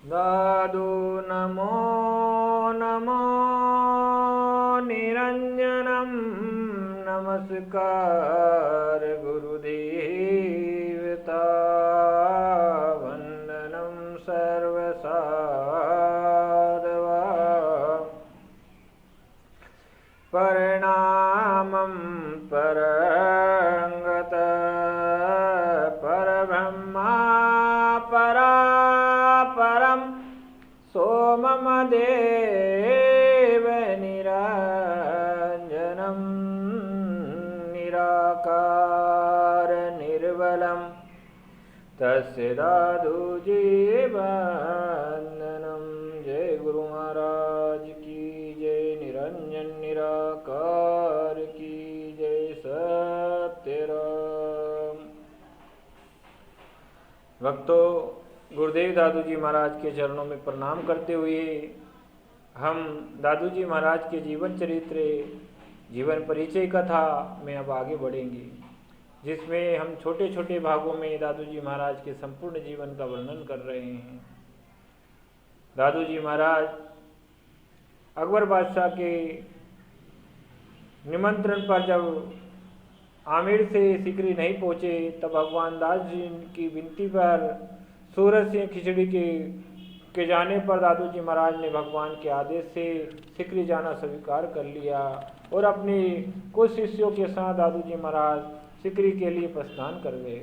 दादू नमो नमो निरंजनम नमस्कार गुरुदेवता वंदनम सर्वसाधवा प्रणामं परंगत परब्रह्मा परापरं सोममदेव निरञ्जनं निराकार निर्मलं तस्य दादुजीवन्दनं। जय गुरु महाराज की जय, निरंजन निराकार की जय, सत्यराम। भक्तों, गुरुदेव दादूजी महाराज के चरणों में प्रणाम करते हुए हम दादूजी महाराज के जीवन चरित्र, जीवन परिचय कथा में अब आगे बढ़ेंगे, जिसमें हम छोटे छोटे भागों में दादूजी महाराज के संपूर्ण जीवन का वर्णन कर रहे हैं। दादूजी महाराज अकबर बादशाह के निमंत्रण पर जब आमेर से सिकरी नहीं पहुँचे, तब भगवान दास जी की विनती पर सूरज सिंह खिचड़ी के जाने पर दादूजी महाराज ने भगवान के आदेश से सिकरी जाना स्वीकार कर लिया और अपने कुछ शिष्यों के साथ दादूजी महाराज सिकरी के लिए प्रस्थान कर गए।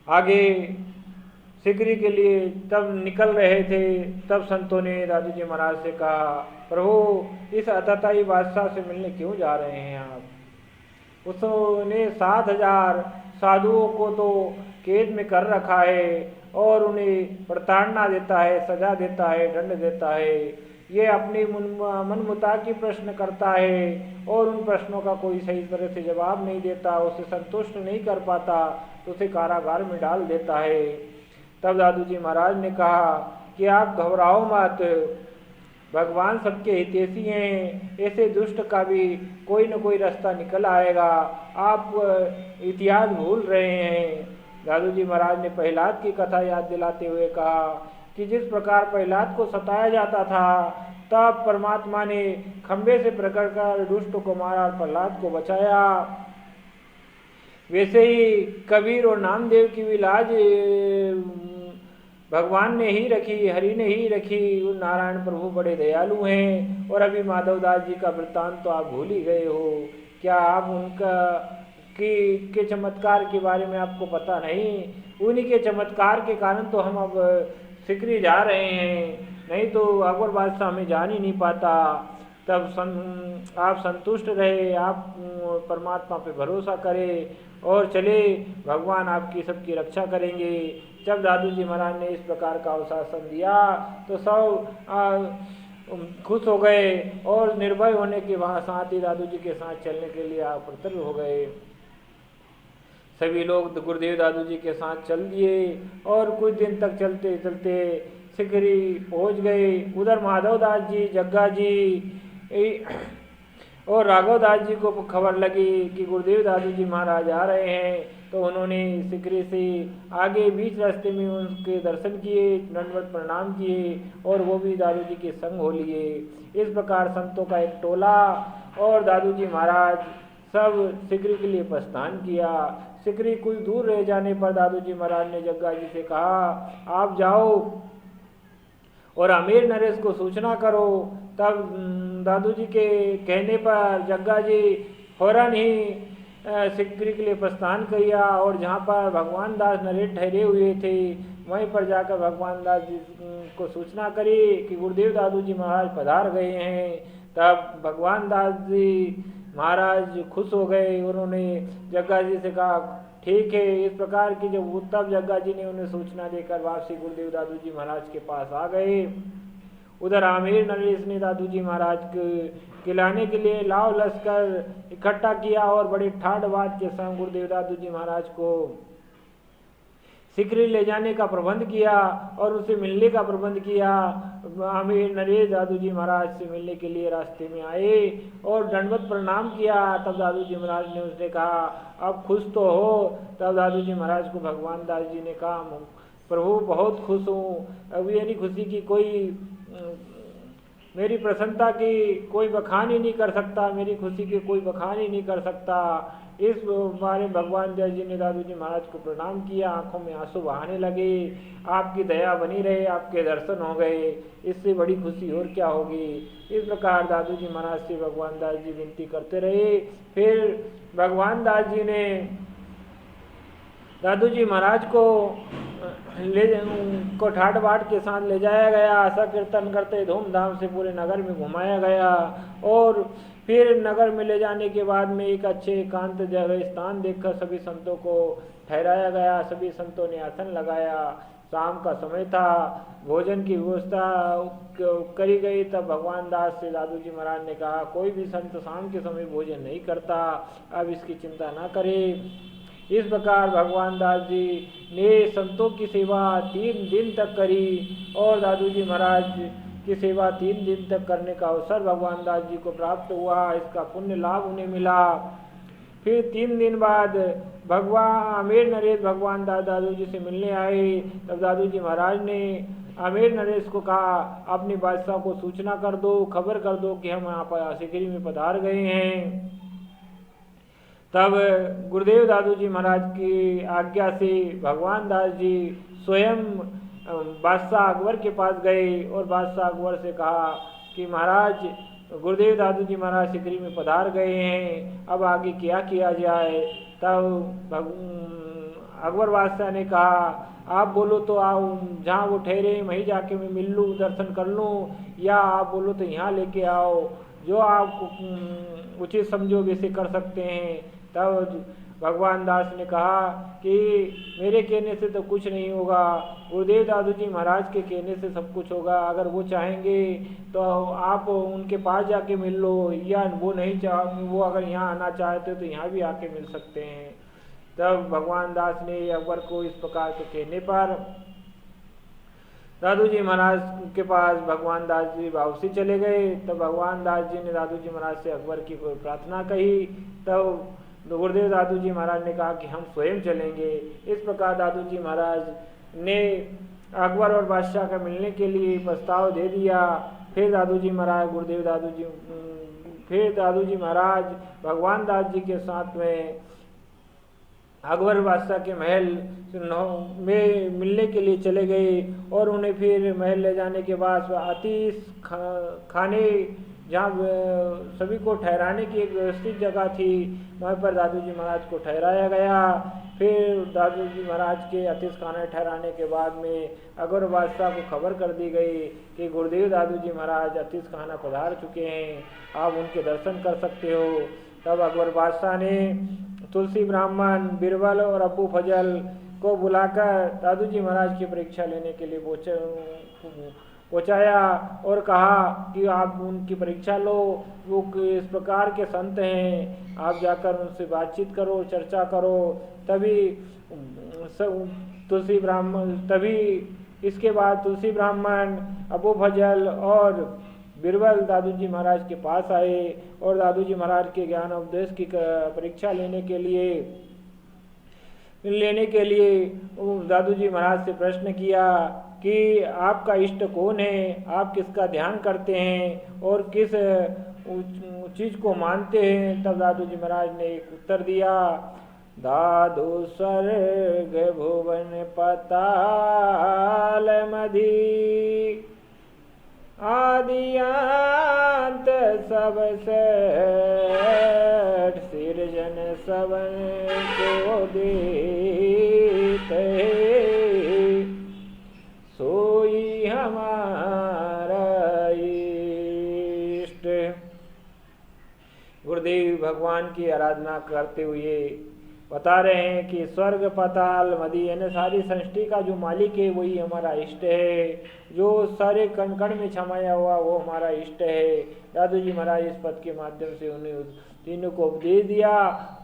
आगे सिकरी के लिए तब निकल रहे थे, तब संतों ने दादूजी महाराज से कहा, प्रभु इस अतताई बादशाह से मिलने क्यों जा रहे हैं आप? उसने 7000 साधुओं को तो कैद में कर रखा है और उन्हें प्रताड़ना देता है, सजा देता है, दंड देता है। ये अपने मन मुताबिक प्रश्न करता है और उन प्रश्नों का कोई सही तरह से जवाब नहीं देता, उसे संतुष्ट नहीं कर पाता तो उसे कारागार में डाल देता है। तब दादूजी महाराज ने कहा कि आप घबराओ मत, भगवान सबके हितैषी हैं, ऐसे दुष्ट का भी कोई न कोई रास्ता निकल आएगा, आप इतिहास भूल रहे हैं। दादूजी महाराज ने प्रहलाद की कथा याद दिलाते हुए कहा कि जिस प्रकार प्रहलाद को सताया जाता था, तब परमात्मा ने खंबे से प्रकट कर दुष्ट को मारा और प्रहलाद को बचाया। वैसे ही कबीर और नामदेव की भी लाज भगवान ने ही रखी, हरि ने ही रखी। नारायण प्रभु बड़े दयालु हैं। और अभी माधवदास जी का वृत्तांत तो आप भूल ही गए हो। क्या आप उनका के चमत्कार के बारे में आपको पता नहीं? उन्हीं के चमत्कार के कारण तो हम अब सिकरी जा रहे हैं, नहीं तो अकबर बादशाह हमें जान ही नहीं पाता। तब आप संतुष्ट रहे, आप परमात्मा पे भरोसा करें और चले, भगवान आपकी सबकी रक्षा करेंगे। जब दादूजी महाराज ने इस प्रकार का आश्वासन दिया तो सब खुश हो गए और निर्भय होने के साथ ही दादूजी के साथ चलने के लिए अप्रतुल हो गए। सभी लोग गुरुदेव दादूजी के साथ चल दिए और कुछ दिन तक चलते चलते सिकरी पहुंच गए। उधर माधवदास जी, जग्गा जी और राघव दास जी को खबर लगी कि गुरुदेव दादूजी महाराज आ रहे हैं, तो उन्होंने सिकरी से आगे बीच रास्ते में उनके दर्शन किए, दंडवत प्रणाम किए और वो भी दादूजी के संग हो लिए। इस प्रकार संतों का एक टोला और दादूजी महाराज सब सिकरी के लिए प्रस्थान किया। सिकरी कुछ दूर रह जाने पर दादूजी महाराज ने जग्गा जी से कहा, आप जाओ और अमीर नरेश को सूचना करो। तब दादूजी के कहने पर जग्गा जी फौरन ही सिकरी के लिए प्रस्थान किया और जहाँ पर भगवान दास नरेश ठहरे हुए थे, वहीं पर जाकर भगवान दास जी को सूचना करी कि गुरुदेव दादूजी महाराज पधार गए हैं। तब भगवान दास जी महाराज खुश हो गए। उन्होंने जग्गा जी से कहा, ठीक है। इस प्रकार की जब तब जग्गा जी ने उन्हें सूचना देकर वापसी गुरुदेव दादूजी महाराज के पास आ गए। उधर आमिर नरेश ने दादूजी महाराज के लाने के लिए लाव लश्कर इकट्ठा किया और बड़े ठाठ बात के संग गुरुदेव दादूजी महाराज को सिकरी ले जाने का प्रबंध किया और उसे मिलने का प्रबंध किया। आमिर नरेश दादूजी महाराज से मिलने के लिए रास्ते में आए और दंडवत प्रणाम किया। तब दादूजी महाराज ने उसने कहा, अब खुश तो हो? तब दादूजी महाराज को भगवान दास जी ने कहा, प्रभु बहुत खुश हूँ। अब ये नहीं खुशी की कोई मेरी प्रसन्नता की कोई बखान ही नहीं कर सकता, मेरी खुशी की कोई बखान ही नहीं कर सकता। इस बारे भगवान जय जी ने दादू जी महाराज को प्रणाम किया, आंखों में आंसू बहाने लगे। आपकी दया बनी रहे, आपके दर्शन हो गए, इससे बड़ी खुशी और क्या होगी। इस प्रकार दादू जी महाराज से भगवान दास जी विनती करते रहे। फिर भगवान दास जी ने दादू जी महाराज को को ठाट बाट के साथ ले जाया गया। आशा कीर्तन करते धूमधाम से पूरे नगर में घुमाया गया। और फिर नगर में ले जाने के बाद में एक अच्छे एकांत जगह स्थान देखकर सभी संतों को ठहराया गया। सभी संतों ने आसन लगाया। शाम का समय था, भोजन की व्यवस्था करी गई। तब भगवान दास से दादू जी महाराज ने कहा, कोई भी संत शाम के समय भोजन नहीं करता, अब इसकी चिंता ना करें। इस प्रकार भगवान दास जी ने संतों की सेवा 3 दिन तक करी और दादू जी महाराज की सेवा 3 दिन तक करने का अवसर भगवान दास जी को प्राप्त हुआ। इसका पुण्य लाभ उन्हें मिला। फिर 3 दिन बाद भगवान आमेर नरेश भगवान दादू जी से मिलने आए। तब दादू जी महाराज ने आमेर नरेश को कहा, अपनी बादशाह को सूचना कर दो, खबर कर दो कि हम यहाँ पर सिकरी में पधार गए हैं। तब गुरुदेव दादू जी महाराज की आज्ञा से भगवान दास जी स्वयं बादशाह अकबर के पास गए और बादशाह अकबर से कहा कि महाराज, गुरुदेव दादू जी महाराज सिकरी में पधार गए हैं, अब आगे क्या किया जाए। तब अकबर बादशाह ने कहा, आप बोलो तो आओ, जहाँ वो ठहरे वहीं जाके मैं मिल लूँ, दर्शन कर लूँ, या आप बोलो तो यहाँ लेके आओ, जो आप उचित समझो वैसे कर सकते हैं। तब भगवान दास ने कहा कि मेरे कहने से तो कुछ नहीं होगा, गुरुदेव दादू जी महाराज के कहने से सब कुछ होगा। अगर वो चाहेंगे तो आप उनके पास जाके मिल लो, या वो नहीं वो अगर यहाँ आना चाहते हो तो यहाँ भी आके मिल सकते हैं। तब भगवान दास ने अकबर को इस प्रकार के कहने पर दादू जी महाराज के पास भगवान दास जी वापसी चले गए। तब भगवान दास जी ने दादू जी महाराज से अकबर की कोई प्रार्थना कही। तब गुरुदेव दादू जी महाराज ने कहा कि हम स्वयं चलेंगे। इस प्रकार दादू जी महाराज ने अकबर और बादशाह का मिलने के लिए प्रस्ताव दे दिया। फिर दादू जी महाराज दादू जी महाराज भगवान दास जी के साथ में अकबर बादशाह के महल में मिलने के लिए चले गए और उन्हें फिर महल ले जाने के बाद आतिश खाने, जहाँ सभी को ठहराने की एक व्यवस्थित जगह थी, वहाँ पर दादू जी महाराज को ठहराया गया। फिर दादू जी महाराज के आतिश खाने ठहराने के बाद में अकबर बादशाह को खबर कर दी गई कि गुरुदेव दादू जी महाराज आतिश खाना पधार चुके हैं, आप उनके दर्शन कर सकते हो। तब अकबर बादशाह ने तुलसी ब्राह्मण, बिरबल और अबू फजल को बुलाकर दादू जी महाराज की परीक्षा लेने के लिए पहुँचाया और कहा कि आप उनकी परीक्षा लो, वो इस प्रकार के संत हैं, आप जाकर उनसे बातचीत करो, चर्चा करो। तभी इसके बाद तुलसी ब्राह्मण, अबू फजल और बिरबल दादू जी महाराज के पास आए और दादू जी महाराज के ज्ञान उपदेश की परीक्षा लेने के लिए दादू जी महाराज से प्रश्न किया कि आपका इष्ट कौन है, आप किसका ध्यान करते हैं और किस चीज को मानते हैं। तब दादू जी महाराज ने एक उत्तर दिया, दादू स्वर्ग भुवन पताल मधी, आदियांत सब सेठ, सिरजन सबन को देते, सोई हमारा इष्ट। गुरुदेव भगवान की आराधना करते हुए बता रहे हैं कि स्वर्ग पाताल मदी यानी सारी सृष्टि का जो मालिक है वही हमारा इष्ट है, जो सारे कण कण में छमाया हुआ वो हमारा इष्ट है। दादू जी महाराज इस पद के माध्यम से उन्हें तीनों को उपदेश दिया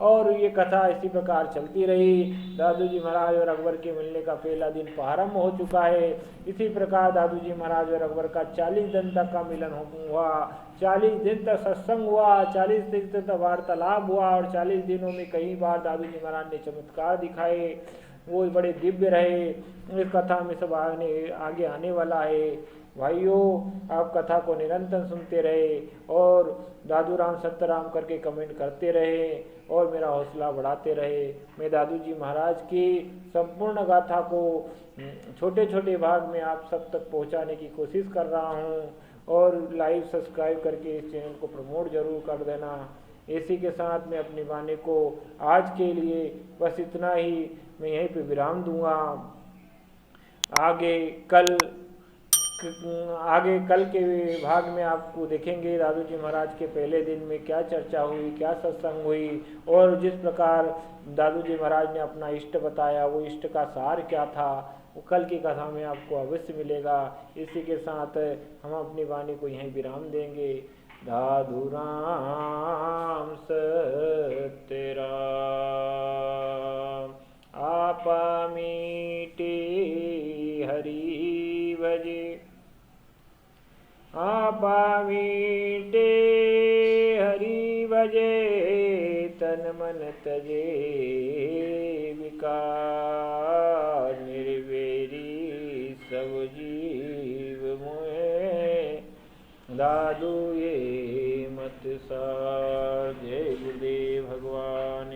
और ये कथा इसी प्रकार चलती रही। दादू जी महाराज और अकबर के मिलने का पहला दिन प्रारंभ हो चुका है। इसी प्रकार दादू जी महाराज और अकबर का 40 दिन तक का मिलन हुआ, 40 दिन तक सत्संग हुआ, 40 दिन तक वार्तालाप हुआ और 40 दिनों में कई बार दादू जी महाराज ने चमत्कार दिखाए। वो बड़े दिव्य रहे। इस कथा में सब आगे आने वाला है। भाइयों, आप कथा को निरंतर सुनते रहे और दादू राम सत्यराम करके कमेंट करते रहे और मेरा हौसला बढ़ाते रहे। मैं दादू जी महाराज की संपूर्ण गाथा को छोटे छोटे भाग में आप सब तक पहुंचाने की कोशिश कर रहा हूं और लाइव सब्सक्राइब करके इस चैनल को प्रमोट जरूर कर देना। इसी के साथ मैं अपनी वाणी को आज के लिए बस इतना ही मैं यहीं पे विराम दूंगा। आगे कल के भाग में आपको देखेंगे दादू जी महाराज के पहले दिन में क्या चर्चा हुई, क्या सत्संग हुई और जिस प्रकार दादू जी महाराज ने अपना इष्ट बताया वो इष्ट का सार क्या था, वो कल की कथा में आपको अवश्य मिलेगा। इसी के साथ हम अपनी वाणी को यहीं विराम देंगे। दादू राम सत्य राम आपा मीटे हरि भजे, आपा मीटे हरि भजे, तन मन तजे विकार, निर्वेरी सब जीव मोहे, दादू ये मत सार। जय गुरुदेव भगवान।